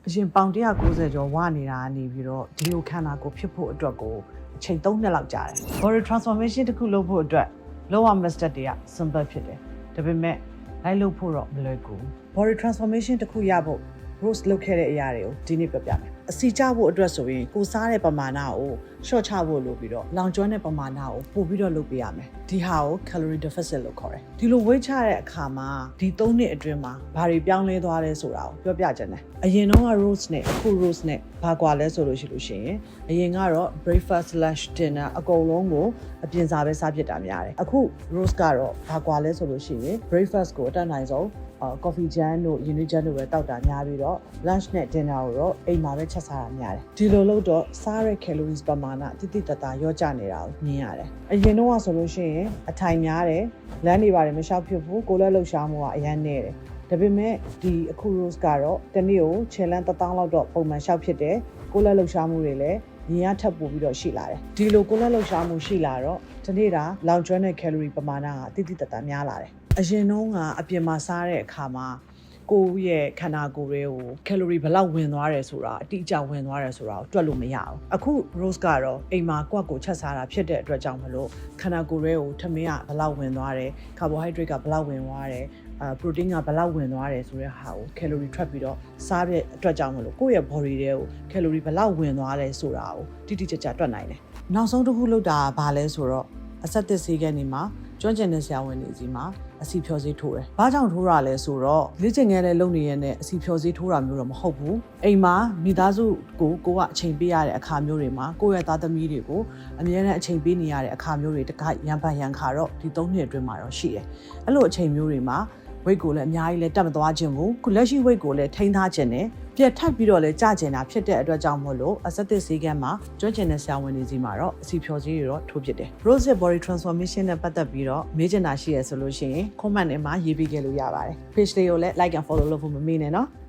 အရင်ပေါင်190ကျော်ဝနေတာနေပြီးတော့ဒီလိုခန္ဓာကိုယ်ဖြစ်ဖို့အတွက်ကိုအချိန်3နှစ်လောက်ကြာတယ် body transformation တစ်ခုလုပ်ဖို့အတွက်လောက်ရမယ့် step တွေက simple ဖြစ်တယ်ဒါပေမဲ့လိုက်လုပ်ဖို့တော့မလွယ်ကူ body transformation တစ်ခုရဖို့ Rose လုပ်ခဲ့တဲ့အရာတွေကိုဒီနေ့ပြောပြမယ်အစီကျဖို့အတွက်ဆိုရင်ကိုစားတဲ့ပမာဏကို short ချဖို့လုပ်ပြီးတော့လောင်ကျွမ်းတဲ့ပမာဏကိုပို့ပြီးတော့လုပ်ပေးရမယ်ဒီဟာကို calorie deficit လို့ခေါ်တယ်ဒီလို weight ချတဲ့အခါမှာဒီ3နှစ်အတွင်းမှာဘာတွေပြောင်းလဲသွားလဲဆိုတာကိုပြောပြချင်တယ်အရင်တော့ Rose နဲ့အခု Rose နဲ့ဘာကွာလဲဆိုလို့ရှိရင်အရင်ကတော့ breakfast/dinner အကုန်လုံးကိုအပြင်စားပဲစားဖြစ်တာများတယ်အခု Rose ကတော့ဘာကွာလဲဆိုလို့ရှိရင် breakfast ကိုအတတ်နိုင်ဆုံးcoffee jam တို့ရင်းနှီး jam တို့ပဲတောက်တာများပြီးတော့ lunch နဲ့ dinner ကိုတော့အိမ်မှာပဲချက်စားတာများတယ်ဒီလိုလို့တော့စားတဲ့ calories ပမာဏတိတိတတ်တာရောကျနေတာကိုမြင်ရတယ်အရင်တော့ဆိုလို့ရှိရင်အထိုင်များတယ်လမ်းတွေပါတယ်မလျှောက်ဖြစ်ဘူးကိုယ်လည်းလှုပ်ရှားမှုကအရန်နေတယ်ဒါပေမဲ့ဒီအခု Rose ကတော့တနေ့ကိုခြေလမ်း1000လောက်တော့ပုံမှန်လျှောက်ဖြစ်တယ်ကိုယ်လည်းလှုပ်ရှားမှုတွေလည်းရင်ရထပ်ပို့ပြီးတော့ရှိလာတယ်ဒီလိုကိုယ်လည်းလှုပ်ရှားမှုရှိလာတော့ဒီနေ့တာလောင်ကျွမ်းတဲ့ calorie ပမာဏကတိတိတတ်တာများလာတယ်အရင်တော့ကအပြင်မှာစားတဲ့အခါမှာကိုယ့်ရဲ့ခန္ဓာကိုယ်တွေကို calorie ဘယ်လောက်ဝင်သွားတယ်ဆိုတာအတိအကျဝင်သွားတယ်ဆိုတာကိုတွက်လို့မရဘူးအခု Rose ကတော့အိမ်မှာကိုယ့်ကိုချက်စားတာဖြစ်တဲ့အတွက်ကြောင့်မလို့ခန္ဓာကိုယ်တွေကိုထမင်းကဘယ်လောက်ဝင်သွားတယ် carbohydrate ကဘယ်လောက်ဝင်သွားတယ်protein ကဘယ်လောက်ဝင်သွားတယ်ဆိုတဲ့ဟာကို calorie ထွက်ပြီးတော့စားတဲ့အတွက်ကြောင့်မလို့ကိုယ့်ရဲ့ body တွေကို calorie ဘယ်လောက်ဝင်သွားလဲဆိုတာကိုတိတိကျကျတွက်နိုင်တယ်နောက်ဆုံးတစ်ခုလုပ်တာကဘာလဲဆိုတော့အဆက်သစ်ဆေးကနေမှာကျွမ်းကျင်တဲ့ဆရာဝန်တွေစီမှာအစီဖြော်ဆေးထိုးတယ်။ဘာကြောင့်ထိုးတာလဲဆိုတော့လေ့ကျင့်ငယ်တဲ့လုပ်နေရတဲ့အစီဖြော်ဆေးထိုးတာမျိုးတော့မဟုတ်ဘူး။အိမ်မှာမိသားစုကိုကအချိန်ပေးရတဲ့အခါမျိုးတွေမှာကိုယ့်ရဲ့သားသမီးတွေကိုအမြဲတမ်းအချိန်ပေးနေရတဲ့အခါမျိုးတွေတခါရံပန်ရံခါတော့ဒီ3နှစ်အတွင်းမှာတော့ရှိတယ်။အဲ့လိုအချိန်မျိုးတွေမှာ weight ကိုလည်းအများကြီးလည်းတက်မသွားခြင်းဘူး။ခုလက်ရှိ weight ကိုလည်းထိန်းထားခြင်းနဲ့ပြတ်ထပ်ပြီးတော့လည်းကြကျင်တာဖြစ်တဲ့အတွက်ကြောင့်မို့လို့အဆက်သစ်ဆေးကမ်းမှာကျွမ်းကျင်တဲ့ဆရာဝန်တွေစီမှာတော့အစီဖြော်ဆေးတွေတော့ထိုးဖြစ်တယ်။ Rose body transformation နဲ့ပတ်သက်ပြီးတော့မေးချင်တာရှိရဆိုလို့ရှိရင် comment ထဲမှာရေးပေးခဲ့လို့ရပါတယ်။ page လေးကိုလည်း like and follow လုပ်ဖို့မမေ့နဲ့နော်။